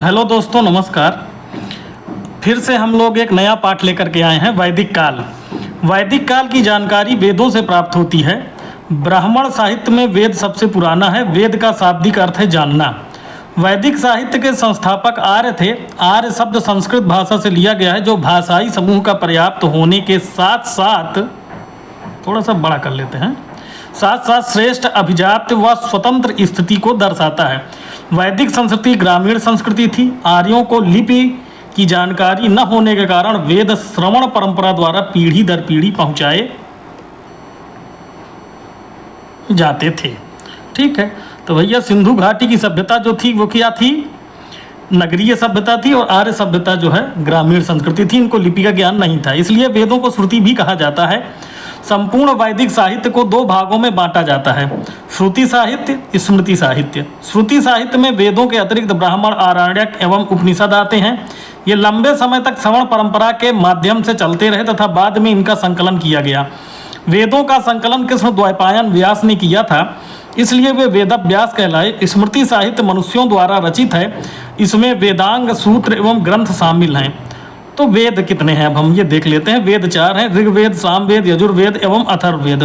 Hello दोस्तों, नमस्कार। फिर से हम लोग एक नया पाठ लेकर के आए हैं। वैदिक काल। वैदिक काल की जानकारी वेदों से प्राप्त होती है। ब्राह्मण साहित्य में वेद सबसे पुराना है। वेद का शाब्दिक अर्थ है जानना। वैदिक साहित्य के संस्थापक आर्य थे। आर्य शब्द संस्कृत भाषा से लिया गया है, जो भाषाई समूह का पर्याप्त होने के साथ साथ, थोड़ा सा बड़ा कर लेते हैं, साथ साथ श्रेष्ठ अभिजात्य व स्वतंत्र स्थिति को दर्शाता है। वैदिक संस्कृति ग्रामीण संस्कृति थी। आर्यों को लिपि की जानकारी न होने के कारण वेद श्रवण परंपरा द्वारा पीढ़ी दर पीढ़ी पहुंचाए जाते थे। ठीक है, तो भैया सिंधु घाटी की सभ्यता जो थी वो क्या थी? नगरीय सभ्यता थी, और आर्य सभ्यता जो है ग्रामीण संस्कृति थी। इनको लिपि का ज्ञान नहीं था, इसलिए वेदों को श्रुति भी कहा जाता है। संपूर्ण वैदिक साहित्य को दो भागों में बांटा जाता है: श्रुति साहित्य, स्मृति साहित्य। श्रुति साहित्य में वेदों के अतिरिक्त ब्राह्मण, आरण्यक एवं उपनिषद आते हैं। ये लंबे समय तक श्रवण परंपरा के माध्यम से चलते रहे तथा बाद में इनका संकलन किया गया। वेदों का संकलन कृष्ण द्वैपायन व्यास ने किया था, इसलिए वे वेदव्यास कहलाए। स्मृति साहित्य मनुष्यों द्वारा रचित है। इसमें वेदांग, सूत्र एवं ग्रंथ शामिल हैं। तो वेद कितने हैं अब हम ये देख लेते हैं। वेद 4 हैं: ऋग्वेद, सामवेद, यजुर्वेद एवं अथर्ववेद।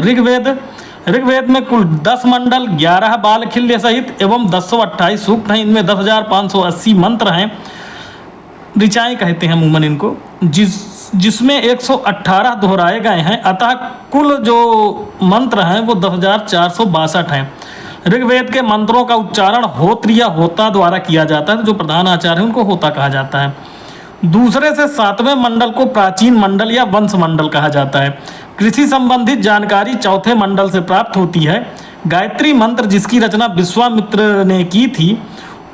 ऋग्वेद में कुल 10 मंडल, 11 बालखिल्य सहित एवं 1028 सूक्त हैं। इनमें 10,580 मंत्र हैं, ऋचाएँ कहते हैं अमूमन इनको, जिसमें 118 दोहराए गए हैं। अतः कुल जो मंत्र हैं वो 10,462 हैं। ऋग्वेद के मंत्रों का उच्चारण होत्र या होता द्वारा किया जाता है। जो प्रधान आचार्य हैं उनको होता कहा जाता है। दूसरे से 7वें मंडल को प्राचीन मंडल या वंश मंडल कहा जाता है। कृषि संबंधित जानकारी 4थे मंडल से प्राप्त होती है। गायत्री मंत्र, जिसकी रचना विश्वामित्र ने की थी,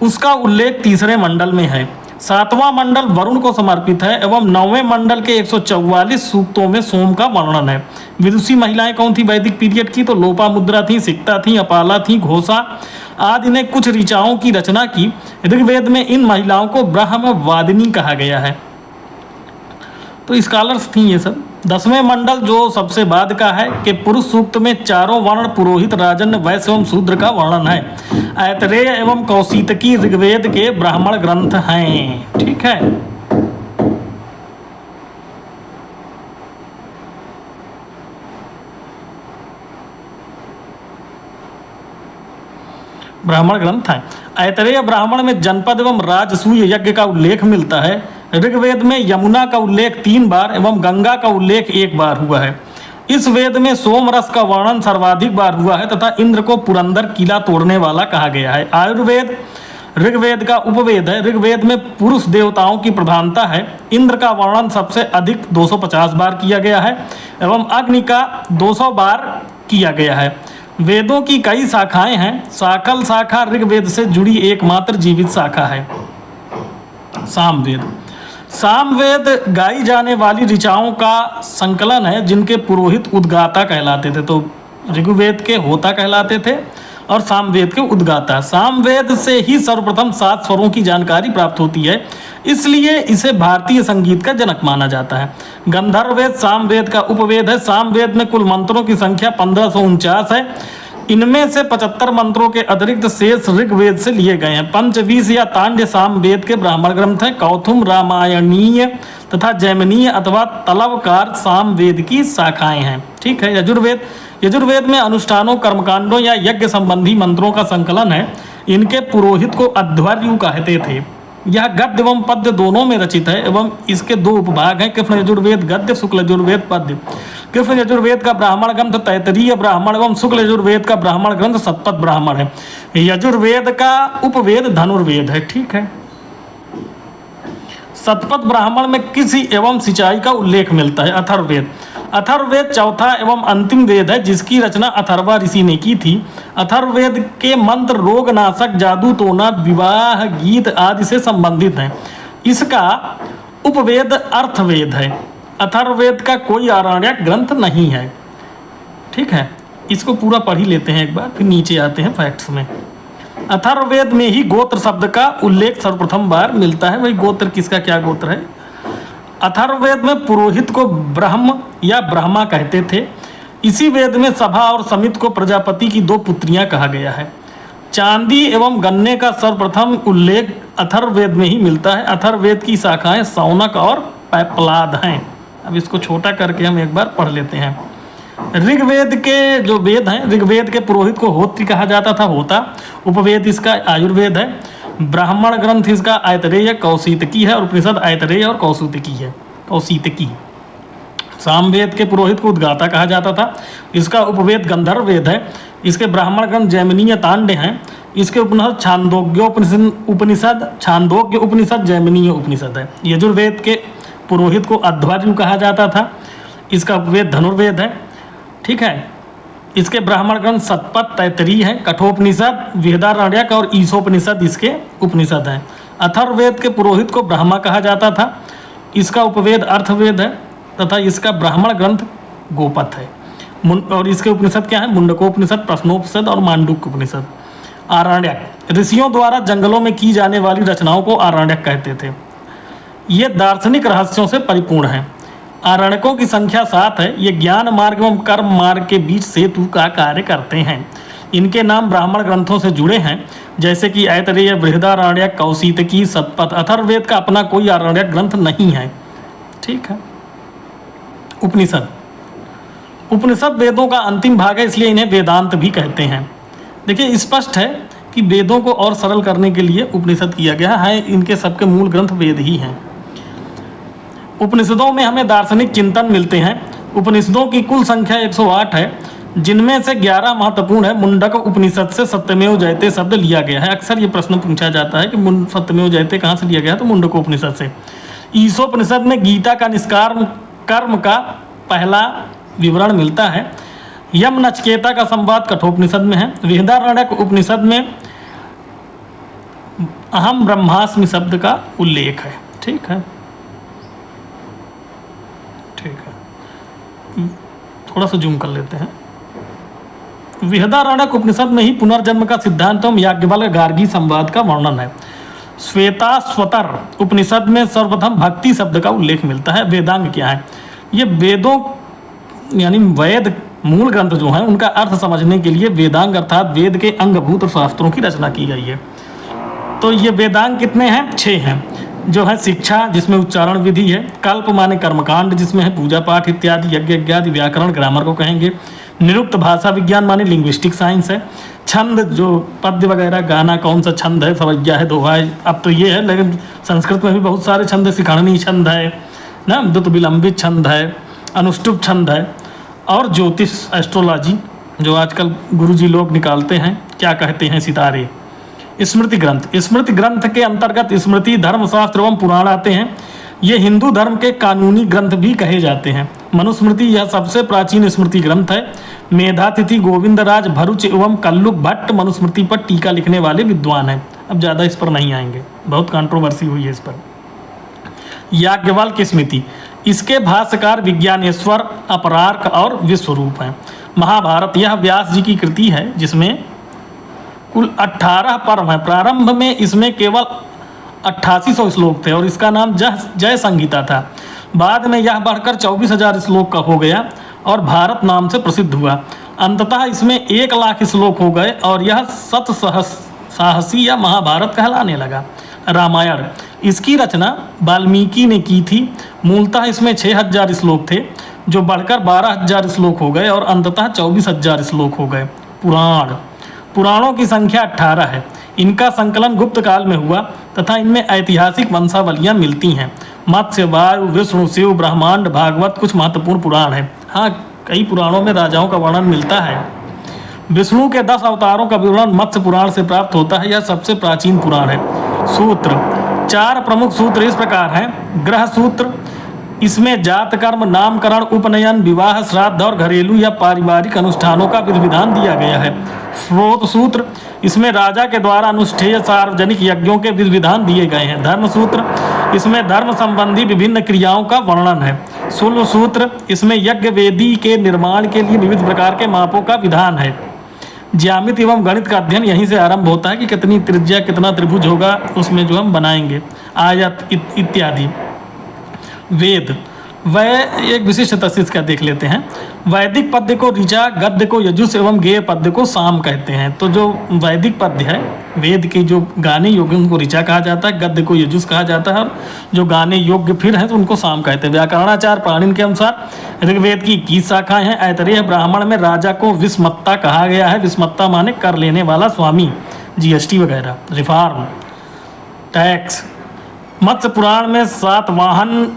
उसका उल्लेख 3रे मंडल में है। 7वां मंडल वरुण को समर्पित है एवं 9वें मंडल के 144 सूक्तों में सोम का वर्णन है। विदुषी महिलाएं कौन थी वैदिक पीरियड की? तो लोपामुद्रा थी, सिक्ता थी, अपाला थी, घोषा आदि ने कुछ ऋचाओं की रचना की। ऋग्वेद में इन महिलाओं को ब्रह्मवादिनी कहा गया है। तो स्कॉलर्स थी ये सब। 10वें मंडल जो सबसे बाद का है कि पुरुष सूक्त में चारों वर्ण, पुरोहित, राजन, वैश्य एवं शूद्र का वर्णन है। ऐतरेय एवं कौशितकी ऋग्वेद के ब्राह्मण ग्रंथ हैं। ठीक है, ब्राह्मण ग्रंथ हैं। ऐतरेय ब्राह्मण में जनपद एवं राजसूय यज्ञ का उल्लेख मिलता है। ऋग्वेद में यमुना का उल्लेख 3 बार एवं गंगा का उल्लेख 1 बार हुआ है। इस वेद में सोमरस का वर्णन सर्वाधिक बार हुआ है तथा इंद्र को पुरंदर किला तोड़ने वाला कहा गया है। आयुर्वेद ऋग्वेद का उपवेद है। ऋग्वेद में पुरुष देवताओं की प्रधानता है। इंद्र का वर्णन सबसे अधिक 250 बार किया गया है एवं अग्नि का 200 बार किया गया है। वेदों की कई शाखाएं हैं। साकल शाखा ऋग्वेद से जुड़ी एकमात्र जीवित शाखा है। सामवेद। सामवेद गाई जाने वाली ऋचाओं का संकलन है, जिनके पुरोहित उद्गाता कहलाते थे। तो ऋग्वेद के होता कहलाते थे और सामवेद के उद्गाता। सामवेद से ही सर्वप्रथम 7 स्वरों की जानकारी प्राप्त होती है, इसलिए इसे भारतीय संगीत का जनक माना जाता है। गंधर्ववेद सामवेद का उपवेद है। सामवेद में कुल मंत्रों की संख्या 1549 है। इनमें से 75 मंत्रों के अतिरिक्त शेष ऋग्वेद से लिए गए हैं। पंचवीस या तांड्य सामवेद के ब्राह्मण ग्रंथ हैं। कौथुम, रामायणीय तथा जैमिनीय अथवा तलवकार सामवेद की शाखाएं हैं। ठीक है। यजुर्वेद में अनुष्ठानों, कर्मकांडों या यज्ञ संबंधी मंत्रों का संकलन है। इनके पुरोहित को अध्वर्यु कहते थे। यह गद्य एवं पद्य दोनों में रचित है एवं इसके 2 उपभाग हैं: कृष्ण यजुर्वेद गद्य, शुक्ल यजुर्वेद पद्य। कृष्ण यजुर्वेद का ब्राह्मण ग्रंथ तैतरीय ब्राह्मण एवं शुक्ल यजुर्वेद का ब्राह्मण ग्रंथ शतपथ ब्राह्मण है। यजुर्वेद का उपवेद धनुर्वेद है। ठीक है। शतपथ ब्राह्मण में कृषि एवं सिंचाई का उल्लेख मिलता है। अथर्ववेद चौथा एवं अंतिम वेद है, जिसकी रचना अथर्वा ऋषि ने की थी। अथर्ववेद के मंत्र रोगनाशक, जादू टोना, विवाह, गीत आदि से संबंधित हैं। इसका उपवेद अर्थवेद है। अथर्ववेद का कोई आरण्यक ग्रंथ नहीं है। ठीक है, इसको पूरा पढ़ ही लेते हैं एक बार, फिर नीचे आते हैं फैक्ट्स में। अथर्ववेद में ही गोत्र शब्द का उल्लेख सर्वप्रथम बार मिलता है। वही गोत्र किसका क्या गोत्र है? अथर्ववेद में पुरोहित को ब्रह्म या ब्रह्मा कहते थे। इसी वेद में सभा और समित को प्रजापति की 2 पुत्रियां कहा गया है। चांदी एवं गन्ने का सर्वप्रथम उल्लेख अथर्ववेद में ही मिलता है। अथर्ववेद की शाखाएं सौनक और पैपलाद हैं। अब इसको छोटा करके हम एक बार पढ़ लेते हैं। ऋग्वेद के जो वेद हैं, ऋग्वेद के पुरोहित को होत्री कहा जाता था, होता। उपवेद इसका आयुर्वेद है। ब्राह्मण ग्रंथ इसका ऐतरेय कौशितकी है और उपनिषद ऐतरेय और कौशितकी है, कौशितकी। सामवेद के पुरोहित को उद्गाता कहा जाता था। इसका उपवेद गंधर्व वेद है। इसके ब्राह्मण ग्रंथ जैमिनीय तांडे हैं। इसके उपनिषद छांदोग्य उपनिषद जैमिनीय उपनिषद है। यजुर्वेद के पुरोहित को अध्वर्यु कहा जाता था। इसका उपवेद धनुर्वेद है। ठीक है। इसके ब्राह्मण ग्रंथ शतपथ तैतरीय है। कठोपनिषद बृहदारण्यक और ईशोपनिषद इसके उपनिषद हैं। अथर्ववेद के पुरोहित को ब्रह्मा कहा जाता था। इसका उपवेद अर्थवेद है तथा इसका ब्राह्मण ग्रंथ गोपथ है। और इसके उपनिषद क्या है? मुंडकोपनिषद, प्रश्नोपनिषद और मांडुक्य उपनिषद। आरण्यक ऋषियों द्वारा जंगलों में की जाने वाली रचनाओं को आरण्यक कहते थे। ये दार्शनिक रहस्यों से परिपूर्ण हैं। आरण्यकों की संख्या 7 है। ये ज्ञान मार्ग एवं कर्म मार्ग के बीच सेतु का कार्य करते हैं। इनके नाम ब्राह्मण ग्रंथों से जुड़े हैं, जैसे कि ऐतरेय, बृहदारण्यक, कौशितकी, शतपथ। अथर्ववेद का अपना कोई आरण्यक ग्रंथ नहीं है। ठीक है। उपनिषद। उपनिषद वेदों का अंतिम भाग है, इसलिए इन्हें वेदांत भी कहते हैं। देखिए, स्पष्ट है कि वेदों को और सरल करने के लिए उपनिषद किया गया है। इनके सबके मूल ग्रंथ वेद ही हैं। उपनिषदों में हमें दार्शनिक चिंतन मिलते हैं। उपनिषदों की कुल संख्या 108 है, जिनमें से 11 महत्वपूर्ण है। मुंडक उपनिषद से सत्यमेव जयते शब्द लिया गया है। अक्सर ये प्रश्न पूछा जाता है कि सत्यमेव जयते कहाँ से लिया गया है, तो मुंडकोपनिषद से। ईशोपनिषद में गीता का निष्काम कर्म का पहला विवरण मिलता है। यम नचकेता का संवाद कठोपनिषद में है। बृहदारण्यक उपनिषद में अहम ब्रह्मास्मि शब्द का उल्लेख है। ठीक है, ठीक है, थोड़ा सा जूम कर लेते हैं। बृहदारण्यक उपनिषद में ही पुनर्जन्म का सिद्धांत एवं याज्ञवल्क्य गार्गी संवाद का वर्णन है। श्वेताश्वतर उपनिषद में सर्वप्रथम भक्ति शब्द का उल्लेख मिलता है। वेदांग क्या है? ये वेदों यानी वेद मूल ग्रंथ जो हैं उनका अर्थ समझने के लिए वेदांग अर्थात वेद के अंगभूत शास्त्रों की रचना की गई है। तो ये वेदांग कितने हैं? 6 हैं। जो है शिक्षा, जिसमें उच्चारण विधि है। कल्प माने कर्मकांड, जिसमें है पूजा पाठ इत्यादि, यज्ञ इत्यादि। व्याकरण ग्रामर को कहेंगे। निरुक्त भाषा विज्ञान माने लिंग्विस्टिक साइंस है। छंद, जो पद्य वगैरह गाना कौन सा छंद है, सवैया है, दोहा है। अब तो ये है, लेकिन संस्कृत में भी बहुत सारे छंद है। शिखंडी छंद है ना, द्रुत विलंबित छंद है, अनुष्टुप छंद है। और ज्योतिष, एस्ट्रोलॉजी, जो आजकल गुरुजी लोग निकालते हैं, क्या कहते हैं, सितारे। स्मृति ग्रंथ। स्मृति ग्रंथ के अंतर्गत स्मृति, धर्मशास्त्र एवं पुराण आते हैं। ये हिंदू धर्म के कानूनी ग्रंथ भी कहे जाते हैं। मनुस्मृति यह सबसे प्राचीन स्मृति ग्रंथ है। मेधातिथि गोविंदराज भरूच एवं कल्लुक भट्ट मनुस्मृति पर टीका लिखने वाले विद्वान हैं। अब ज़्यादा इस पर नहीं आएंगे, बहुत कंट्रोवर्सी हुई है इस पर। याज्ञवल्क्य स्मृति, इसके भाष्यकार विज्ञानेश्वर, अपरार्क और विश्वरूप हैं। महाभारत, यह व्यास जी की कृति है, जिसमें कुल 18 पर्व हैं। प्रारंभ में इसमें केवल 8800 श्लोक थे और इसका नाम जय संहिता था। बाद में यह बढ़कर 24,000 श्लोक का हो गया और भारत नाम से प्रसिद्ध हुआ। अंततः इसमें 1 लाख श्लोक हो गए और यह साहसी या महाभारत कहलाने लगा। रामायण, इसकी रचना वाल्मीकि ने की थी। मूलतः इसमें 6000 श्लोक थे, जो बढ़कर 12,000 श्लोक हो गए और अंततः 24,000 श्लोक हो गए। पुराण, पुराणों की संख्या 18 है। इनका संकलन गुप्त काल में हुआ तथा इनमें ऐतिहासिक वंशावलियाँ मिलती हैं। मत्स्य, वायु, विष्णु, शिव, ब्रह्मांड, भागवत कुछ महत्वपूर्ण पुराण हैं। हाँ, कई पुराणों में राजाओं का वर्णन मिलता है। विष्णु के 10 अवतारों का विवरण मत्स्य पुराण से प्राप्त होता है। यह सबसे प्राचीन पुराण है। सूत्र, 4 प्रमुख सूत्र इस प्रकार हैं। ग्रह सूत्र, इसमें जात कर्म, नामकरण, उपनयन, विवाह, श्राद्ध और घरेलू या पारिवारिक अनुष्ठानों का विधि विधान दिया गया है। स्रोत सूत्र, इसमें राजा के द्वारा अनुष्ठेय सार्वजनिक यज्ञों के विधि विधान दिए गए हैं। धर्म सूत्र, इसमें धर्म संबंधी विभिन्न क्रियाओं का वर्णन है। शुल्ब सूत्र, इसमें यज्ञ वेदी के निर्माण के लिए विविध प्रकार के मापों का विधान है। ज्यामिति एवं गणित का अध्ययन यहीं से आरंभ होता है कि कितनी त्रिज्या, कितना त्रिभुज होगा, उसमें जो हम बनाएंगे, आयत इत्यादि। वेद, वह एक विशिष्ट तस्वीर का देख लेते हैं। वैदिक पद्य को ऋचा, गद्य को यजुस एवं गेय पद्य को साम कहते हैं। तो जो वैदिक पद्य है, वेद के जो गाने योग्य उनको ऋचा कहा जाता है, गद्य को यजुस कहा जाता है, और जो गाने योग्य फिर हैं तो उनको साम कहते हैं। व्याकरणाचार्य पाणिनि के अनुसार ऋग्वेद की 21 शाखाएं हैं। ऐतरेय ब्राह्मण में राजा को विस्मत्ता कहा गया है। विस्मत्ता माने कर लेने वाला, स्वामी, जीएसटी वगैरह, रिफॉर्म, टैक्स। मत्स्य पुराण में सातवाहन,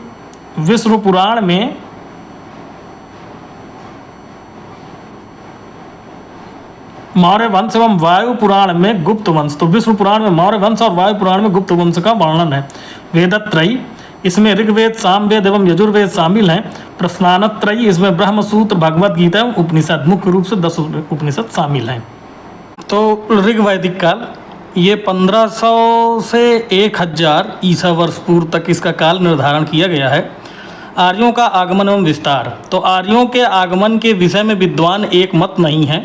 विष्णु पुराण में मौर्य वंश एवं वायु पुराण में गुप्त वंश। तो विष्णु पुराण में मौर्य वंश और वायु पुराण में गुप्त वंश का वर्णन है। वेदत्रयी, इसमें ऋग्वेद, सामवेद एवं यजुर्वेद शामिल हैं। प्रश्नानत्रयी, इसमें ब्रह्मसूत्र, भगवद गीता एवं उपनिषद, मुख्य रूप से 10 उपनिषद शामिल हैं। तो ऋग्वैदिक काल ये 1500 से 1000 ईसा वर्ष पूर्व तक इसका काल निर्धारण किया गया है। आर्यों का आगमन एवं विस्तार। तो आर्यों के आगमन के विषय में विद्वान एक मत नहीं है।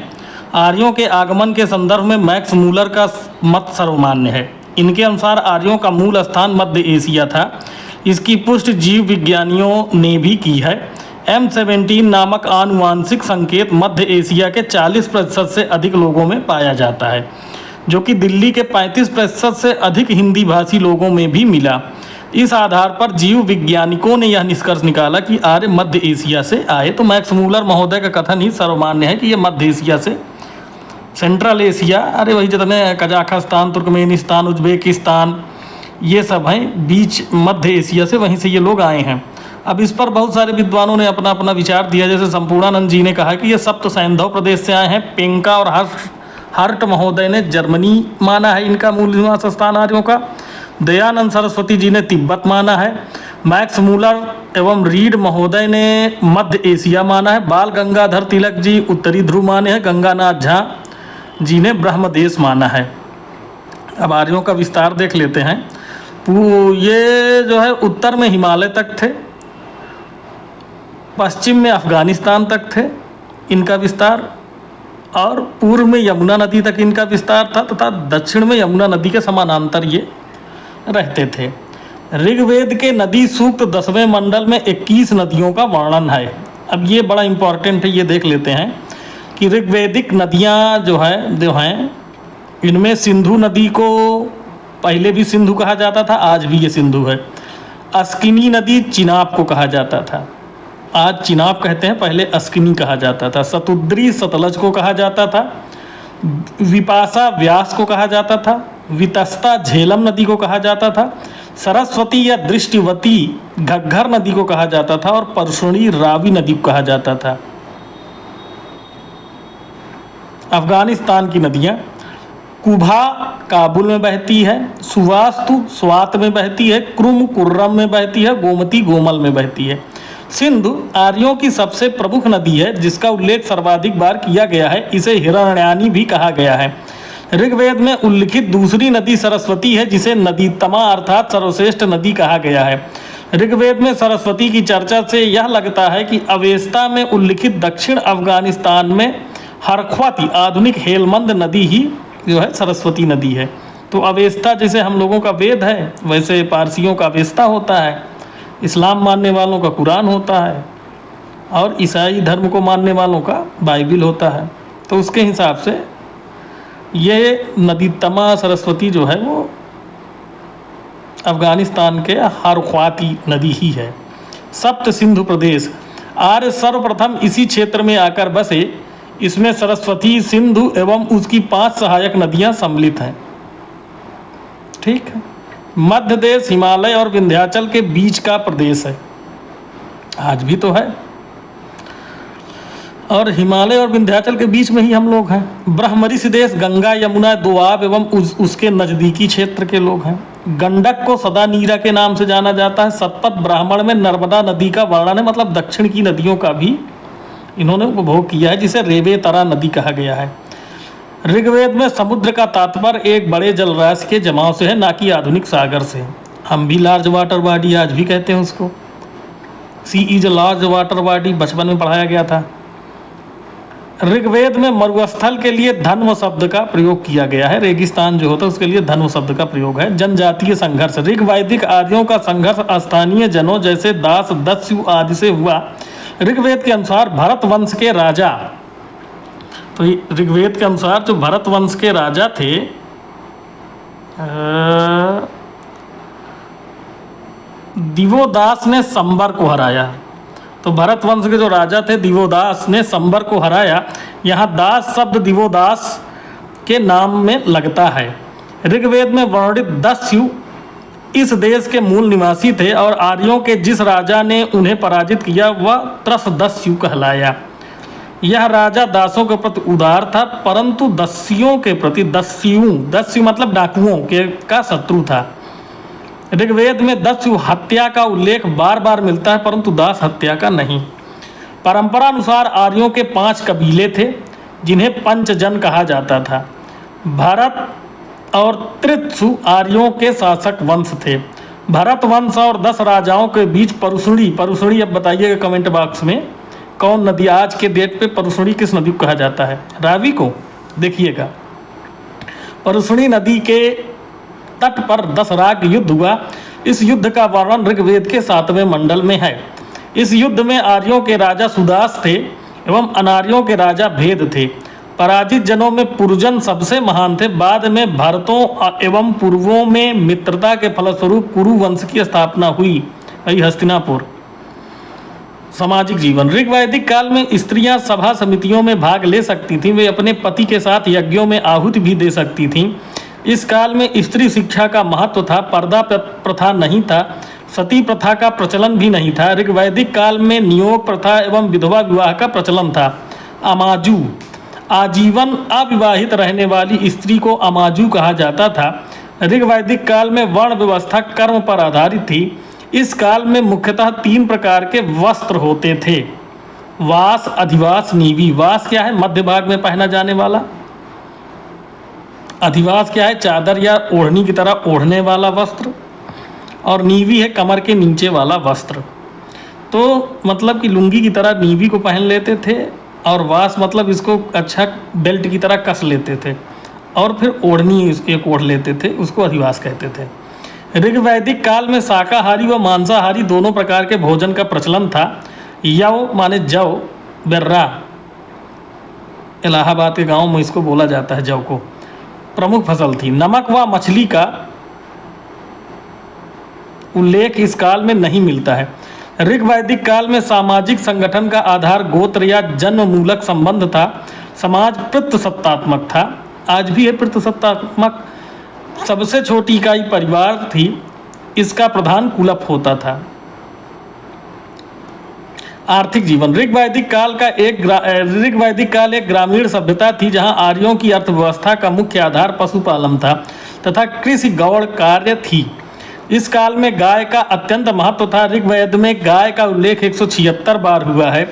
आर्यों के आगमन के संदर्भ में मैक्स मूलर का मत सर्वमान्य है। इनके अनुसार आर्यों का मूल स्थान मध्य एशिया था। इसकी पुष्टि जीव विज्ञानियों ने भी की है। M17 नामक आनुवांशिक संकेत मध्य एशिया के 40% से अधिक लोगों में पाया जाता है, जो कि दिल्ली के 35% से अधिक हिंदी भाषी लोगों में भी मिला। इस आधार पर जीव वैज्ञानिकों ने यह निष्कर्ष निकाला कि आर्य मध्य एशिया से आए। तो मैक्स मूलर महोदय का कथन ही सर्वमान्य है कि यह मध्य एशिया से, सेंट्रल एशिया, अरे वही जितने कजाकिस्तान, तुर्कमेनिस्तान, उज्बेकिस्तान, ये सब हैं बीच मध्य एशिया से, वहीं से ये लोग आए हैं। अब इस पर बहुत सारे विद्वानों ने अपना अपना विचार दिया। जैसे संपूर्णानंद जी ने कहा कि ये सप्त सैंधव प्रदेश से आए हैं। पेंका और हर्ट महोदय ने जर्मनी माना है इनका मूल निवास स्थान आर्यों का। दयानंद सरस्वती जी ने तिब्बत माना है। मैक्स मूलर एवं रीड महोदय ने मध्य एशिया माना है। बाल गंगाधर तिलक जी उत्तरी ध्रुव माने हैं। गंगानाथ झा जी ने ब्रह्मदेश माना है। अब आर्यों का विस्तार देख लेते हैं। ये जो है उत्तर में हिमालय तक थे, पश्चिम में अफगानिस्तान तक थे इनका विस्तार, और पूर्व में यमुना नदी तक इनका विस्तार था, तथा दक्षिण में यमुना नदी के समानांतर ये रहते थे। ऋग्वेद के नदी सूक्त 10वें मंडल में 21 नदियों का वर्णन है। अब ये बड़ा इंपॉर्टेंट है, ये देख लेते हैं कि ऋग्वेदिक नदियाँ जो हैं इनमें सिंधु नदी को पहले भी सिंधु कहा जाता था, आज भी ये सिंधु है। अस्किनी नदी चिनाब को कहा जाता था, आज चिनाब कहते हैं, पहले अस्किनी कहा जाता था। सतुद्री सतलज को कहा जाता था। विपाशा व्यास को कहा जाता था। वितस्ता झेलम नदी को कहा जाता था। सरस्वती या दृष्टिवती घग्घर नदी को कहा जाता था, और परशुणी रावी नदी को कहा जाता था। अफगानिस्तान की नदियाँ, कुभा काबुल में बहती है, सुवास्तु स्वात में बहती है, क्रुम कुर्रम में बहती है, गोमती गोमल में बहती है। सिंधु आर्यों की सबसे प्रमुख नदी है, जिसका उल्लेख सर्वाधिक बार किया गया है। इसे हिरण्यानी भी कहा गया है। ऋग्वेद में उल्लिखित दूसरी नदी सरस्वती है, जिसे नदीतमा अर्थात सर्वश्रेष्ठ नदी कहा गया है। ऋग्वेद में सरस्वती की चर्चा से यह लगता है कि अवेस्ता में उल्लिखित दक्षिण अफगानिस्तान में हरख्वाती आधुनिक हेलमंद नदी ही जो है सरस्वती नदी है। तो अवेस्ता जैसे हम लोगों का वेद है, वैसे पारसियों का अवेस्ता होता है, इस्लाम मानने वालों का कुरान होता है, और ईसाई धर्म को मानने वालों का बाइबिल होता है। तो उसके हिसाब से ये नदी तमा सरस्वती जो है वो अफगानिस्तान के हरख्वाती नदी ही है। सप्त सिंधु प्रदेश, आर्य सर्वप्रथम इसी क्षेत्र में आकर बसे। इसमें सरस्वती, सिंधु एवं उसकी 5 सहायक नदियां सम्मिलित हैं। ठीक है। मध्य देश हिमालय और विंध्याचल के बीच का प्रदेश है, आज भी तो है, और हिमालय और विंध्याचल के बीच में ही हम लोग हैं। ब्रह्मऋषि देश गंगा यमुना दोआब एवं उसके नज़दीकी क्षेत्र के लोग हैं। गंडक को सदा नीरा के नाम से जाना जाता है। सतपथ ब्राह्मण में नर्मदा नदी का वर्णन है, मतलब दक्षिण की नदियों का भी इन्होंने उपभोग किया है, जिसे रेवेतरा नदी कहा गया है। ऋग्वेद में समुद्र का तात्पर्य एक बड़े जलराशि के जमाव से है, ना कि आधुनिक सागर से। हम भी लार्ज वाटर बॉडी आज भी कहते हैं उसको। Sea is a large water body, बचपन में पढ़ाया गया था। ऋग्वेद में मरुस्थल के लिए धन्व शब्द का प्रयोग किया गया है। रेगिस्तान जो होता है उसके लिए धन्व शब्द का प्रयोग है। जनजातीय संघर्ष, ऋग्वैदिक आर्यों का संघर्ष स्थानीय जनों जैसे दास दस्यु आदि से हुआ। ऋग्वेद के अनुसार भरत वंश के राजा, तो ऋग्वेद के अनुसार जो भरत वंश के राजा थे, दिवोदास ने संबर को हराया। तो भरत वंश के जो राजा थे दिवोदास ने संबर को हराया। यहाँ दास शब्द दिवोदास के नाम में लगता है। ऋग्वेद में वर्णित दस्यु इस देश के मूल निवासी थे और आर्यों के जिस राजा ने उन्हें पराजित किया वह त्रसदस्यु कहलाया। यह राजा दासों के प्रति उदार था, परंतु दस्युओं के प्रति दस्यु मतलब डाकुओं के का शत्रु था। ऋग्वेद में दस्यु हत्या का उल्लेख बार बार मिलता है, परंतु दास हत्या का नहीं। परंपरा अनुसार आर्यों के 5 कबीले थे जिन्हें पंचजन कहा जाता था। भरत और त्रित्सु आर्यों के शासक वंश थे। भरत वंश और 10 राजाओं के बीच परुषणी अब बताइएगा कमेंट बॉक्स में, कौन नदी आज के डेट पे परुषणी किस नदी को कहा जाता है? रावी को। देखिएगा, परुषणी नदी के तट पर 10 राग युद्ध हुआ। इस युद्ध का वर्णन ऋग्वेद के 7वें मंडल में है। इस युद्ध में आर्यों के राजा सुदास थे एवं अनार्यों के राजा भेद थे। पराजित जनों में पुरजन सबसे महान थे। बाद में भारतों एवं पूर्वों में मित्रता के फलस्वरूप कुरु वंश की स्थापना हुई, वही हस्तिनापुर। सामाजिक जीवन, ऋग्वैदिक काल में स्त्रियां सभा समितियों में भाग ले सकती थीं। वे अपने पति के साथ यज्ञों में आहुति भी दे सकती थीं। इस काल में स्त्री शिक्षा का महत्व था। पर्दा प्रथा नहीं था। सती प्रथा का प्रचलन भी नहीं था। ऋग्वैदिक काल में नियोग प्रथा एवं विधवा विवाह का प्रचलन था। अमाजू, आजीवन अविवाहित रहने वाली स्त्री को अमाजू कहा जाता था। ऋग्वैदिक काल में वर्ण व्यवस्था कर्म पर आधारित थी। इस काल में मुख्यतः 3 प्रकार के वस्त्र होते थे, वास, अधिवास, नीवी। वास क्या है? मध्य भाग में पहना जाने वाला। अधिवास क्या है? चादर या ओढ़नी की तरह ओढ़ने वाला वस्त्र। और नीवी है कमर के नीचे वाला वस्त्र। तो मतलब कि लुंगी की तरह नीवी को पहन लेते थे, और वास मतलब इसको अच्छा बेल्ट की तरह कस लेते थे, और फिर ओढ़नी एक ओढ़ लेते थे, उसको अधिवास कहते थे। ऋग्वैदिक काल में शाकाहारी व मांसाहारी दोनों प्रकार के भोजन का प्रचलन था। यव माने जव, बिर्रा, इलाहाबाद के गांव में इसको बोला जाता है जव को, प्रमुख फसल थी। नमक व मछली का उल्लेख इस काल में नहीं मिलता है। ऋग्वैदिक काल में सामाजिक संगठन का आधार गोत्र या जन्म मूलक संबंध था। समाज पितृसत्तात्मक था, आज भी है पितृसत्तात्मक। सबसे छोटी इकाई परिवार थी, इसका प्रधान कुलप होता था। आर्थिक जीवन, ऋग्वैदिक काल एक ग्रामीण सभ्यता थी जहां आर्यों की अर्थव्यवस्था का मुख्य आधार पशुपालन था तथा कृषि गौड़ कार्य थी। इस काल में गाय का अत्यंत महत्व था। ऋग्वेद में गाय का उल्लेख 176 बार हुआ है।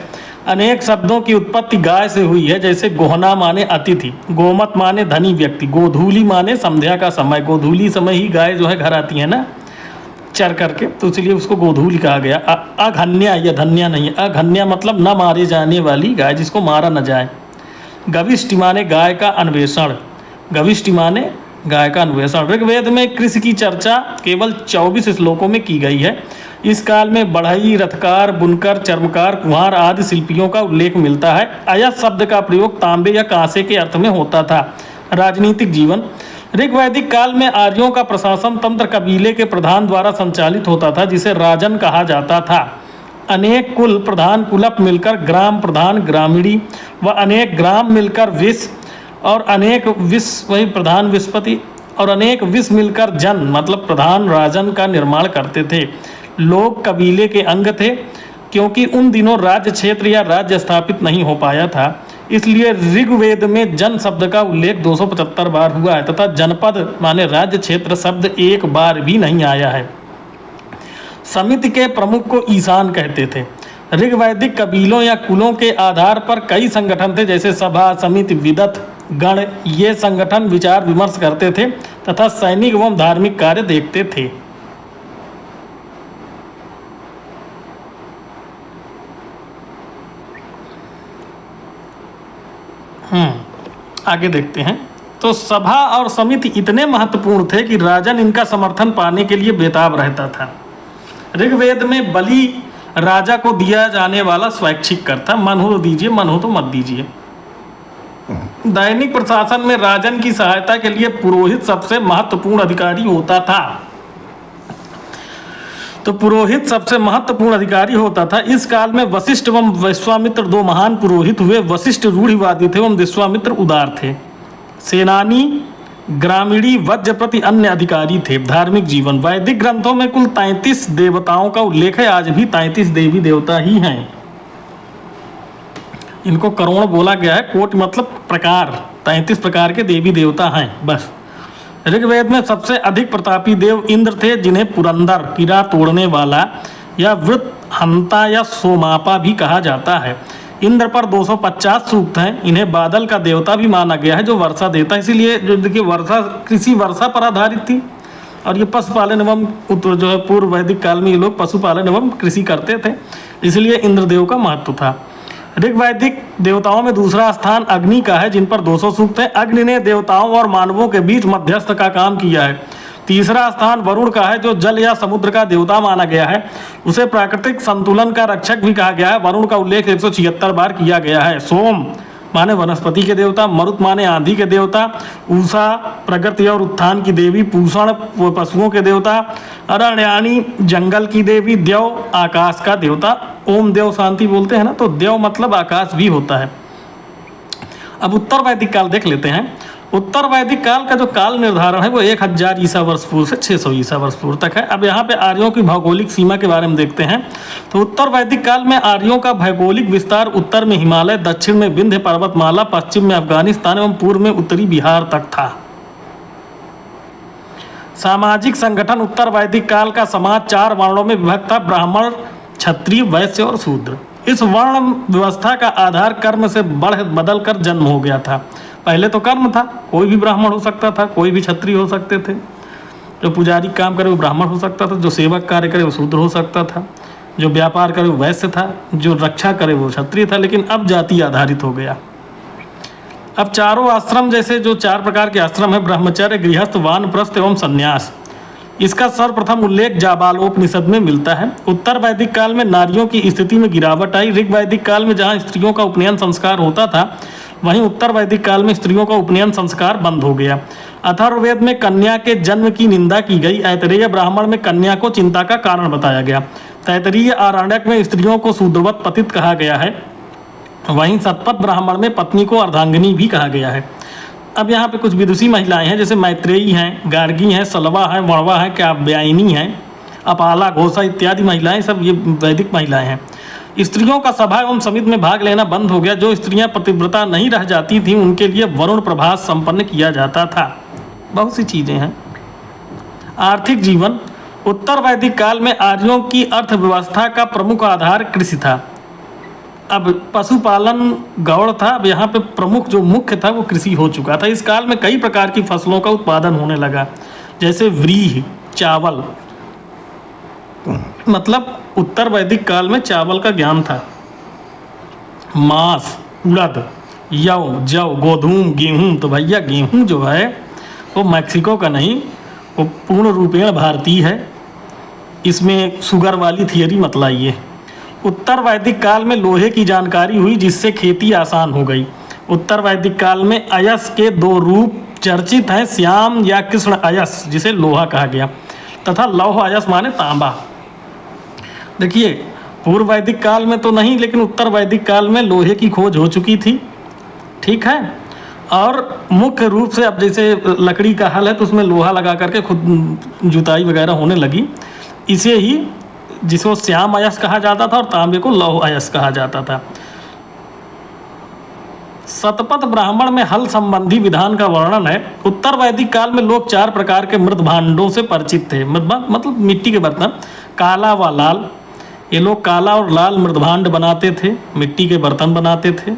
अनेक शब्दों की उत्पत्ति गाय से हुई है, जैसे गोहना माने अतिथि, गोमत माने धनी व्यक्ति, गोधूली माने संध्या का समय। गोधूली समय ही गाय जो है घर आती है ना चर करके, तो इसलिए उसको गोधूली कहा गया। अघन्या, या धन्या नहीं, अघन्या मतलब न मारे जाने वाली गाय, जिसको मारा न जाए। गविष्टि माने गाय का अन्वेषण, गविष्टि माने गाय का अन्वेषण। ऋग्वेद में कृषि की चर्चा केवल 24 श्लोकों में की गई है। इस काल में बढ़ई, रथकार, बुनकर, चर्मकार, कुम्हार आदि शिल्पियों का उल्लेख मिलता है। अयस शब्द का प्रयोग तांबे या कांसे के अर्थ में होता था। राजनीतिक जीवन, ऋग्वैदिक काल में आर्यों का प्रशासन तंत्र कबीले के प्रधान द्वारा संचालित होता था, जिसे राजन कहा जाता था। अनेक कुल प्रधान कुलप मिलकर ग्राम प्रधान ग्रामीणी व अनेक ग्राम मिलकर विष और अनेक विष वही प्रधान विस्पति और अनेक विष मिलकर जन मतलब प्रधान राजन का निर्माण करते थे। लोग कबीले के अंग थे, क्योंकि उन दिनों राज्य क्षेत्र या राज्य स्थापित नहीं हो पाया था, इसलिए ऋग्वेद में जन शब्द का उल्लेख 275 बार हुआ है तथा जनपद माने राज्य क्षेत्र शब्द एक बार भी नहीं आया है। समिति के प्रमुख को ईशान कहते थे। ऋग्वैदिक कबीलों या कुलों के आधार पर कई संगठन थे, जैसे सभा, समिति, विदत, गण। ये संगठन विचार विमर्श करते थे तथा सैनिक एवं धार्मिक कार्य देखते थे। आगे देखते हैं। तो सभा और समिति इतने महत्वपूर्ण थे कि राजन इनका समर्थन पाने के लिए बेताब रहता था। ऋग्वेद में बलि राजा को दिया जाने वाला स्वैच्छिक कर था, मन हो तो दीजिए, मन हो तो मत दीजिए। दैनिक प्रशासन में राजन की सहायता के लिए पुरोहित सबसे महत्वपूर्ण अधिकारी होता था। तो पुरोहित सबसे महत्वपूर्ण अधिकारी होता था। इस काल में वशिष्ठ एवं विश्वामित्र दो महान पुरोहित हुए। वशिष्ठ रूढ़िवादी थे एवं विश्वामित्र उदार थे। सेनानी, ग्रामीणी, वज्रप्रति अन्य अधिकारी थे। धार्मिक जीवन, वैदिक ग्रंथों में कुल 33 देवताओं का उल्लेख है। आज भी 33 देवी देवता ही हैं। इनको करोड़ बोला गया है, कोटि मतलब प्रकार, 33 प्रकार के देवी देवता हैं बस। ऋग्वेद में सबसे अधिक प्रतापी देव इंद्र थे, जिन्हें पुरंदर, किरा तोड़ने वाला या वृत हंता या सोमापा भी कहा जाता है। इंद्र पर 250 सूक्त हैं। इन्हें बादल का देवता भी माना गया है, जो वर्षा देता है। इसीलिए जो देखिए वर्षा, कृषि वर्षा पर आधारित थी। और ये पशुपालन एवं जो है पूर्व वैदिक काल में ये लोग पशुपालन एवं कृषि करते थे, इसलिए इंद्रदेव का महत्व था। ऋग्वैदिक देवताओं में दूसरा स्थान अग्नि का है, जिन पर 200 सूक्त हैं। अग्नि ने देवताओं और मानवों के बीच मध्यस्थ का काम किया है। तीसरा स्थान वरुण का है, जो जल या समुद्र का देवता माना गया है। उसे प्राकृतिक संतुलन का रक्षक भी कहा गया है। वरुण का उल्लेख 176 बार किया गया है। सोम माने वनस्पति के देवता, मरुत माने आंधी के देवता, उषा प्रगति और उत्थान की देवी, पूषण पशुओं के देवता, अरण्यानी जंगल की देवी, देव आकाश का देवता। ओम देव शांति बोलते हैं ना, तो देव मतलब आकाश भी होता है। अब उत्तर वैदिक काल देख लेते हैं। उत्तर वैदिक काल का जो काल निर्धारण है वो 1000 ईसा वर्ष पूर्व से 600 ईसा वर्ष पूर्व तक है। अब यहाँ पे आर्यों की भौगोलिक सीमा के बारे में देखते हैं। तो उत्तर वैदिक काल में आर्यों का भौगोलिक विस्तार उत्तर में हिमालय, दक्षिण में विंध्य पर्वतमाला, पश्चिम में अफगानिस्तान एवं पूर्व में उत्तरी बिहार तक था। सामाजिक संगठन उत्तर वैदिक काल का समाज 4 वर्णों में विभक्त था: ब्राह्मण, क्षत्रिय, वैश्य और शूद्र। इस वर्ण व्यवस्था का आधार कर्म से बदल कर जन्म हो गया था। पहले तो कर्म था, कोई भी ब्राह्मण हो सकता था, कोई भी क्षत्रिय हो सकते थे। जो पुजारी काम करे वो ब्राह्मण हो सकता था, जो सेवक कार्य करे वो शूद्र हो सकता था, जो व्यापार करे वो वैश्य था, जो रक्षा करे वो क्षत्रिय था। लेकिन अब जाति आधारित हो गया। अब चारों आश्रम, जैसे जो 4 प्रकार के आश्रम है, ब्रह्मचर्य, गृहस्थ, वानप्रस्थ एवं संन्यास, इसका सर्वप्रथम उल्लेख जाबालोपनिषद में मिलता है। उत्तर वैदिक काल में नारियों की स्थिति में गिरावट आई। ऋग वैदिक काल में जहाँ स्त्रियों का उपनयन संस्कार होता था, वहीं उत्तर वैदिक काल में स्त्रियों का उपनयन संस्कार बंद हो गया। अथर्ववेद में कन्या के जन्म की निंदा की गई। ऐतरेय ब्राह्मण में कन्या को चिंता का कारण बताया गया। तैतरीय आरण्यक में स्त्रियों को शूद्रवत पतित कहा गया है। वहीं सतपथ ब्राह्मण में पत्नी को अर्धांगिनी भी कहा गया है। अब यहाँ पे कुछ विदुषी महिलाएं हैं, जैसे मैत्रेयी हैं, गार्गी हैं, सलवा हैं, वणवा हैं, काव्यायनी हैं, अपाला, घोषा इत्यादि महिलाएं, सब ये वैदिक महिलाएं हैं। स्त्रियों का सभा एवं समिति में भाग लेना बंद हो गया। जो स्त्रियां पतिव्रता नहीं रह जाती थीं, उनके लिए वरुण प्रभास संपन्न किया जाता था। बहुत सी चीज़ें हैं। आर्थिक जीवन, उत्तर वैदिक काल में आर्यों की अर्थव्यवस्था का प्रमुख आधार कृषि था। अब पशुपालन गौड़ था। अब यहाँ पे प्रमुख जो मुख्य था वो कृषि हो चुका था। इस काल में कई प्रकार की फसलों का उत्पादन होने लगा, जैसे व्रीहि, चावल, मतलब उत्तर वैदिक काल में चावल का ज्ञान था। मांस, उड़द, जौ, गोधूम, गेहूं। तो भैया गेहूं जो है वो मैक्सिको का नहीं, वो पूर्ण रूपेण भारतीय है। इसमें शुगर वाली थियरी मत लाइए। उत्तर वैदिक काल में लोहे की जानकारी हुई, जिससे खेती आसान हो गई। उत्तर वैदिक काल में अयस के 2 रूप चर्चित हैं: श्याम या कृष्ण अयस, जिसे लोहा कहा गया, तथा लौह अयस माने तांबा। देखिए, पूर्व वैदिक काल में तो नहीं, लेकिन उत्तर वैदिक काल में लोहे की खोज हो चुकी थी। ठीक है। और मुख्य रूप से अब जैसे लकड़ी का हल है, तो उसमें लोहा लगा करके खुद जुताई वगैरह होने लगी। इसे ही, जिसको श्याम अयस कहा जाता था और तांबे को लौह अयस कहा जाता था। शतपथ ब्राह्मण में हल संबंधी विधान का वर्णन है। उत्तर वैदिक काल में लोग 4 प्रकार के मृद भांडों से परिचित थे। मतलब मिट्टी के बर्तन, काला व लाल। ये लोग काला और लाल मृद भांड बनाते थे, मिट्टी के बर्तन बनाते थे।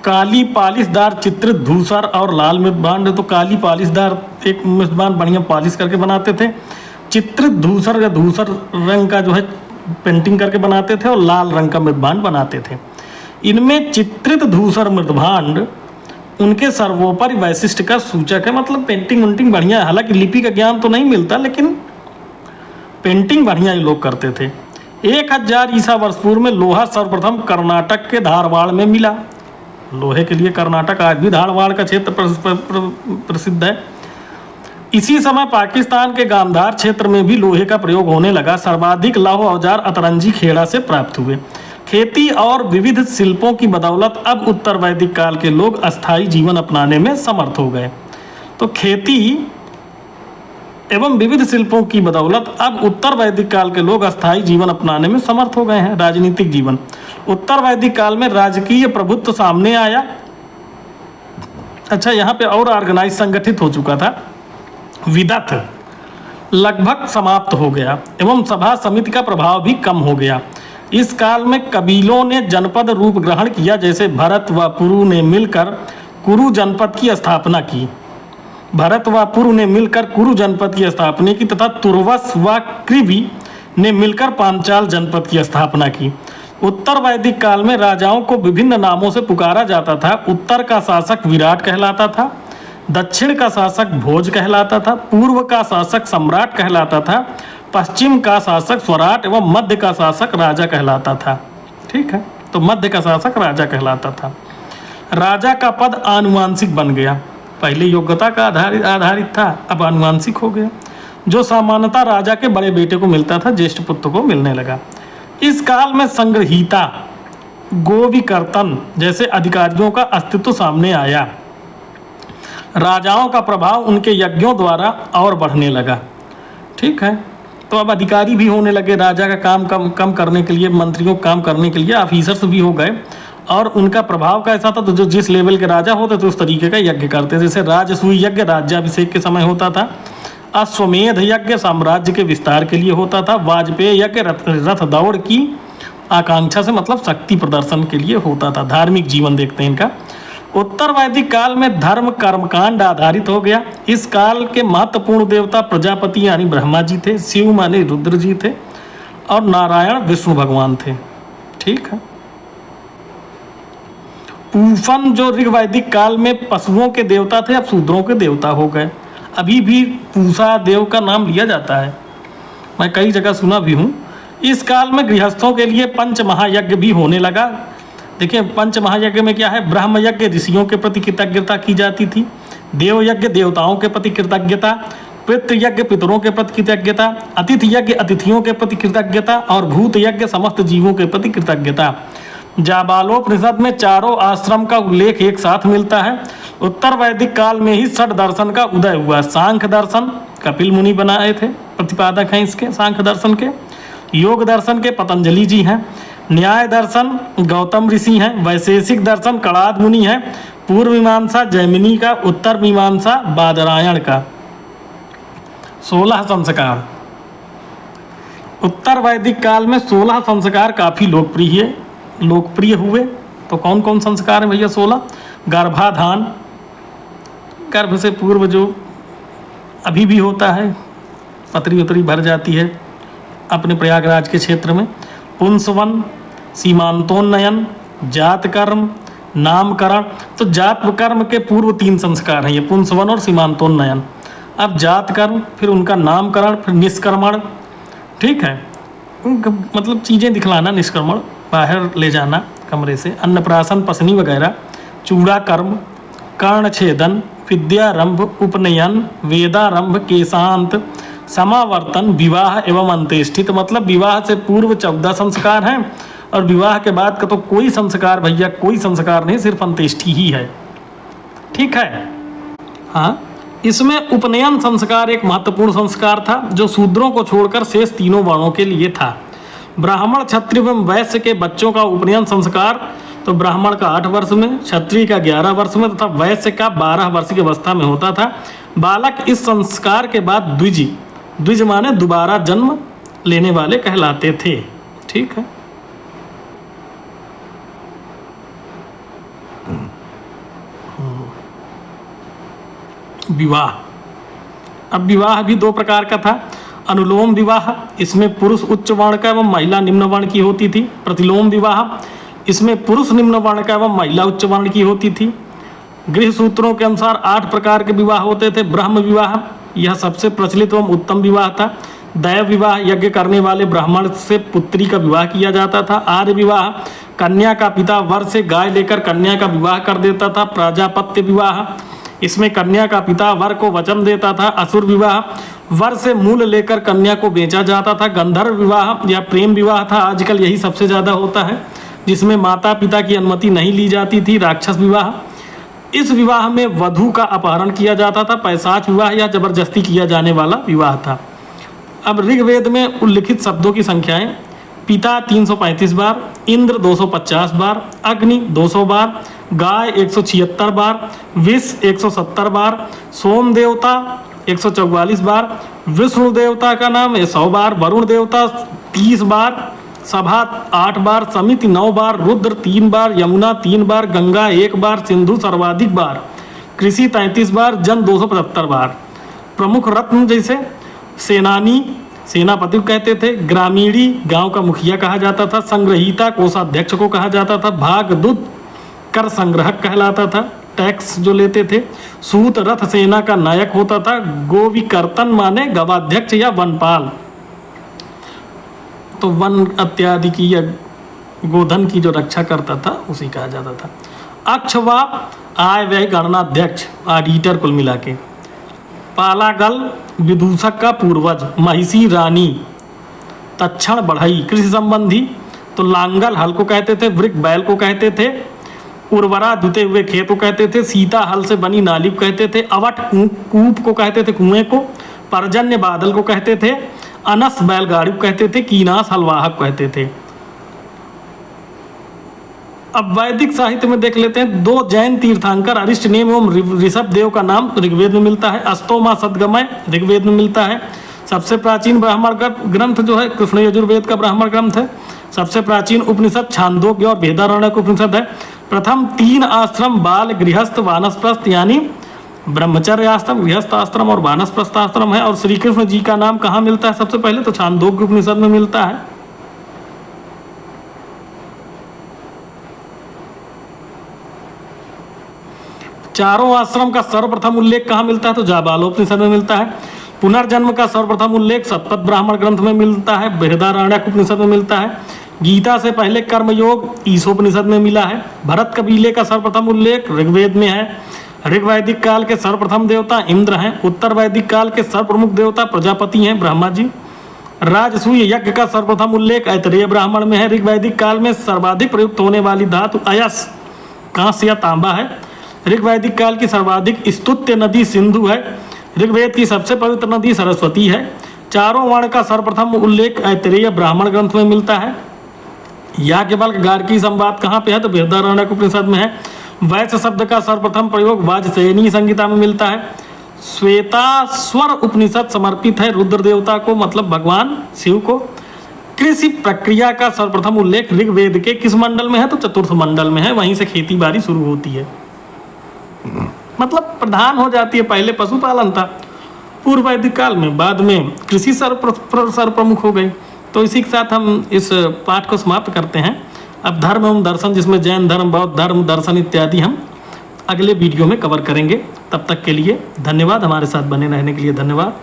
काली पालिशदार चित्रित धूसर और लाल मृद भांड। तो काली पालिशदार एक मृद भांड बढ़िया पालिश करके बनाते थे। चित्रित धूसर या धूसर रंग का जो है पेंटिंग करके बनाते थे और लाल रंग का मृदभांड बनाते थे। इनमें चित्रित धूसर मृदभांड उनके सर्वोपरि वैशिष्ट्य का सूचक है। मतलब पेंटिंग वेंटिंग बढ़िया है, हालांकि लिपि का ज्ञान तो नहीं मिलता, लेकिन पेंटिंग बढ़िया ये लोग करते थे। 1000 ईसा वर्ष पूर्व में लोहा सर्वप्रथम कर्नाटक के धारवाड़ में मिला। लोहे के लिए कर्नाटक आज भी धारवाड़ का क्षेत्र प्रसिद्ध है। इसी समय पाकिस्तान के गांधार क्षेत्र में भी लोहे का प्रयोग होने लगा। सर्वाधिक लौह औजार अतरंजी खेड़ा से प्राप्त हुए। खेती और विविध शिल्पों की बदौलत अब उत्तर वैदिक काल के लोग अस्थायी जीवन अपनाने में समर्थ हो गए। तो खेती एवं विविध शिल्पों की बदौलत अब उत्तर वैदिक काल के लोग अस्थायी जीवन अपनाने में समर्थ हो गए हैं। राजनीतिक जीवन, उत्तर वैदिक काल में राजकीय प्रभुत्व सामने आया। अच्छा, यहाँ पे और ऑर्गेनाइज संगठित हो चुका था। विदथ लगभग समाप्त हो गया एवं सभा समिति का प्रभाव भी कम हो गया। इस काल में कबीलों ने जनपद रूप ग्रहण किया, जैसे भरत व पुरु ने मिलकर कुरु जनपद की स्थापना की। भरत व पुरु ने मिलकर कुरु जनपद की स्थापना की तथा तुर्वस व कृभि ने मिलकर पांचाल जनपद की स्थापना की। उत्तर वैदिक काल में राजाओं को विभिन्न नामों से पुकारा जाता था। उत्तर का शासक विराट कहलाता था, दक्षिण का शासक भोज कहलाता था, पूर्व का शासक सम्राट कहलाता था, पश्चिम का शासक स्वराट एवं मध्य का शासक राजा कहलाता था। ठीक है, तो मध्य का शासक राजा कहलाता था। राजा का पद आनुवांशिक बन गया। पहले योग्यता का आधारित था, अब आनुवांशिक हो गया। जो सामान्यतः राजा के बड़े बेटे को मिलता था, ज्येष्ठ पुत्र को मिलने लगा। इस काल में संग्रहीता, गोविकर्तन जैसे अधिकारियों का अस्तित्व सामने आया। राजाओं का प्रभाव उनके यज्ञों द्वारा और बढ़ने लगा। ठीक है, तो अब अधिकारी भी होने लगे। राजा का काम कम करने के लिए, मंत्रियों का काम करने के लिए ऑफिसर्स भी हो गए। और उनका प्रभाव कैसा था, तो जो जिस लेवल के राजा होते थे उस तरीके का यज्ञ करते। जैसे राजसूय यज्ञ राज्याभिषेक के समय होता था। अश्वमेध यज्ञ साम्राज्य के विस्तार के लिए होता था। वाजपेयी यज्ञ रथ दौड़ की आकांक्षा से, मतलब शक्ति प्रदर्शन के लिए होता था। धार्मिक जीवन देखते हैं इनका। उत्तर वैदिक काल में धर्म कर्मकांड आधारित हो गया। इस काल के महत्वपूर्ण देवता प्रजापति यानी ब्रह्मा जी थे, शिव माने रुद्र जी थे और नारायण विष्णु भगवान थे। ठीक है, पूफन जो ऋग्वैदिक काल में पशुओं के देवता थे, अब शूद्रों के देवता हो गए। अभी भी पूषा देव का नाम लिया जाता है, मैं कई जगह सुना भी हूँ। इस काल में गृहस्थों के लिए पंच महायज्ञ भी होने लगा। देखिए, पंच महायज्ञ में क्या है, ब्रह्म यज्ञ ऋषियों के प्रति कृतज्ञता की जाती थी, देव यज्ञ देवताओं के प्रति कृतज्ञता, पितृ यज्ञ पितरों के प्रति कृतज्ञता, अतिथि यज्ञ अतिथियों के प्रति कृतज्ञता और भूत यज्ञ समस्त जीवों के प्रति कृतज्ञता। जाबालोपनिषद में चारों आश्रम का उल्लेख एक साथ मिलता है। उत्तर वैदिक काल में ही षड दर्शन का उदय हुआ। सांख्य दर्शन कपिल मुनि बनाए थे, प्रतिपादक हैं इसके सांख्य दर्शन के। योग दर्शन के पतंजलि जी हैं। न्याय दर्शन गौतम ऋषि हैं। वैशेषिक दर्शन कणाद मुनि हैं। पूर्व मीमांसा जैमिनी का, उत्तर मीमांसा बादरायण का। 16 संस्कार। उत्तर वैदिक काल में 16 संस्कार काफी लोकप्रिय हुए। तो कौन कौन संस्कार हैं भैया? 16। गर्भाधान, गर्भ से पूर्व जो अभी भी होता है, पतरी उतरी भर जाती है अपने प्रयागराज के क्षेत्र में। पुंसवन, सीमांतोन्नयन, जात कर्म, नामकरण। तो जात कर्म के पूर्व 3 संस्कार हैं ये, पुंसवन और सीमांतोन्नयन। अब जात कर्म, फिर उनका नामकरण, फिर निष्क्रमण। ठीक है, मतलब चीज़ें दिखलाना, निष्क्रमण बाहर ले जाना कमरे से, अन्नप्राशन, पसनी वगैरह, चूड़ा कर्म, कर्णछेदन, विद्यारंभ, उपनयन, वेदारंभ, केशांत, समावर्तन, विवाह एवं अंत्येष्टि। तो मतलब विवाह से पूर्व 14 संस्कार हैं और विवाह के बाद का तो कोई संस्कार भैया, कोई संस्कार नहीं, सिर्फ अंत्येष्टि ही है। ठीक है, हाँ, इसमें उपनयन संस्कार एक महत्वपूर्ण संस्कार था जो शूद्रों को छोड़कर शेष तीनों वर्णों के लिए था। ब्राह्मण, क्षत्रिय एवं वैश्य के बच्चों का उपनयन संस्कार तो ब्राह्मण का 8 वर्ष में, क्षत्रिय का 11 वर्ष में तथा वैश्य का 12 वर्ष की अवस्था में होता था। बालक इस संस्कार के बाद द्विज माने दोबारा जन्म लेने वाले कहलाते थे। ठीक है, विवाह। अब विवाह भी 2 प्रकार का था। अनुलोम विवाह, इसमें पुरुष उच्च वर्ण का एवं महिला निम्न वर्ण की होती थी। प्रतिलोम विवाह, इसमें पुरुष निम्न वर्ण का एवं महिला उच्च वर्ण की होती थी। गृह सूत्रों के अनुसार 8 प्रकार के विवाह होते थे। ब्रह्म विवाह, यह सबसे प्रचलित एवं उत्तम विवाह था। दैव विवाह, यज्ञ करने वाले ब्राह्मण से पुत्री का विवाह किया जाता था। आर्य विवाह, कन्या का पिता वर से गाय लेकर कन्या का विवाह कर देता था। प्राजापत्य विवाह, इसमें कन्या का पिता वर को वचन देता था। असुर विवाह, वर से मूल लेकर कन्या को बेचा जाता था। गंधर्व विवाह या प्रेम विवाह था, आजकल यही सबसे ज़्यादा होता है, जिसमें माता पिता की अनुमति नहीं ली जाती थी। राक्षस विवाह, इस विवाह में वधू का अपहरण किया जाता था। पैशाच विवाह या जबरदस्ती किया जाने वाला विवाह था। अब ऋग्वेद में उल्लिखित शब्दों की संख्याएं: पिता 335 बार, इंद्र 250 बार, अग्नि 200 बार, गाय 176 बार, विष 170 बार, सोम देवता 144 बार, विष्णु देवता का नाम 100 बार, वरुण देवता 30 बार, सभा 8 बार, समिति 9 बार, रुद्र 3 बार, यमुना 3 बार, गंगा 1 बार, सिंधु सर्वाधिक बार, कृषि 33 बार, जन 275 बार। प्रमुख रत्न जैसे सेनानी, सेनापति को कहते थे। ग्रामीणी, गांव का मुखिया कहा जाता था। संग्रहीता, कोषाध्यक्ष को कहा जाता था। भागदूत, कर संग्रहक कहलाता था, टैक्स जो लेते थे। सूत, रथ सेना का नायक होता था। गोविकर्तन माने गवाध्यक्ष या वनपाल, तो वन इत्यादि की या गोधन की जो रक्षा करता था उसी कहा जाता था। अक्षवा, आय व्यय गणनाध्यक्ष, ऑडिटर कुल मिला के। पालागल, विदूषक का पूर्वज। महिषी, रानी। तक्षण, बढ़ई, कृषि संबंधी, तो लांगल हल को कहते थे। वृक, बैल को कहते थे। उर्वरा, जुते हुए खेत को कहते थे। सीता, हल से बनी नाली को कहते थे। अवट, कूप को कहते थे, कुएं को। पर्जन्य, बादल को कहते थे। अनस, बैलगाड़ी को कहते थे। कीनास, हलवाहक कहते थे। अब वैदिक साहित्य में देख लेते हैं। 2 जैन तीर्थंकर अरिष्ट नेम एवं ऋषभ देव का नाम ऋग्वेद में मिलता है। अस्तोमा सद्गमय ऋग्वेद में मिलता है। सबसे प्राचीन ब्राह्मण ग्रंथ जो है कृष्ण यजुर्वेद का ब्राह्मण ग्रंथ है। सबसे प्राचीन उपनिषद छांदोग्य और वेदारण्यक उपनिषद है। प्रथम 3 आश्रम बाल, गृहस्थ, वानप्रस्थ यानी ब्रह्मचर्य आश्रम, गृहस्थ आश्रम और वानप्रस्थ आश्रम है। और श्री कृष्ण जी का नाम कहाँ मिलता है सबसे पहले? तो छांदोग्य उपनिषद में मिलता है। चारों आश्रम का सर्वप्रथम उल्लेख कहाँ मिलता है? तो जाबालोपनिषद में मिलता है। पुनर्जन्म का सर्वप्रथम उल्लेख शतपथ ब्राह्मण ग्रंथ में मिलता है। बृहदारण्यक उपनिषद में मिलता है। गीता से पहले कर्मयोग ईशोपनिषद में मिला है। भरत कबीले का सर्वप्रथम उल्लेख ऋग्वेद में है। ऋग्वैदिक काल के सर्वप्रथम देवता इंद्र हैं। उत्तर वैदिक काल के सर्वप्रमुख देवता प्रजापति हैं, ब्रह्मा जी। राजसूय यज्ञ का सर्वप्रथम उल्लेख ऐतरेय ब्राह्मण में है। ऋग्वैदिक काल में सर्वाधिक प्रयुक्त होने वाली धातु अयस, कांस्य या तांबा है। ऋग्वैदिक काल की सर्वाधिक स्तुत्य नदी सिंधु है। ऋग्वेद की सबसे पवित्र नदी सरस्वती है। चारों वर्ण का सर्वप्रथम उल्लेख ऐतरेय ब्राह्मण ग्रंथ में मिलता है। याज्ञवल्क्य गार्गी संवाद कहाँ पे है? तो बृहदारण्यक उपनिषद में है। वैश्य शब्द का सर्वप्रथम प्रयोग वाजसेयनी संहिता में मिलता है। श्वेताश्वर उपनिषद समर्पित है रुद्र देवता को, मतलब भगवान शिव को। कृषि प्रक्रिया का सर्वप्रथम उल्लेख ऋग्वेद के किस मंडल में है? तो चतुर्थ मंडल में है। वहीं से खेती बाड़ी शुरू होती है, मतलब प्रधान हो जाती है। पहले पशुपालन था पूर्व वैदिक काल में, बाद में कृषि सर्वप्रमुख हो गई। तो इसी के साथ हम इस पाठ को समाप्त करते हैं। अब धर्म एवं दर्शन, जिसमें जैन धर्म, बौद्ध धर्म, दर्शन इत्यादि हम अगले वीडियो में कवर करेंगे। तब तक के लिए धन्यवाद। हमारे साथ बने रहने के लिए धन्यवाद।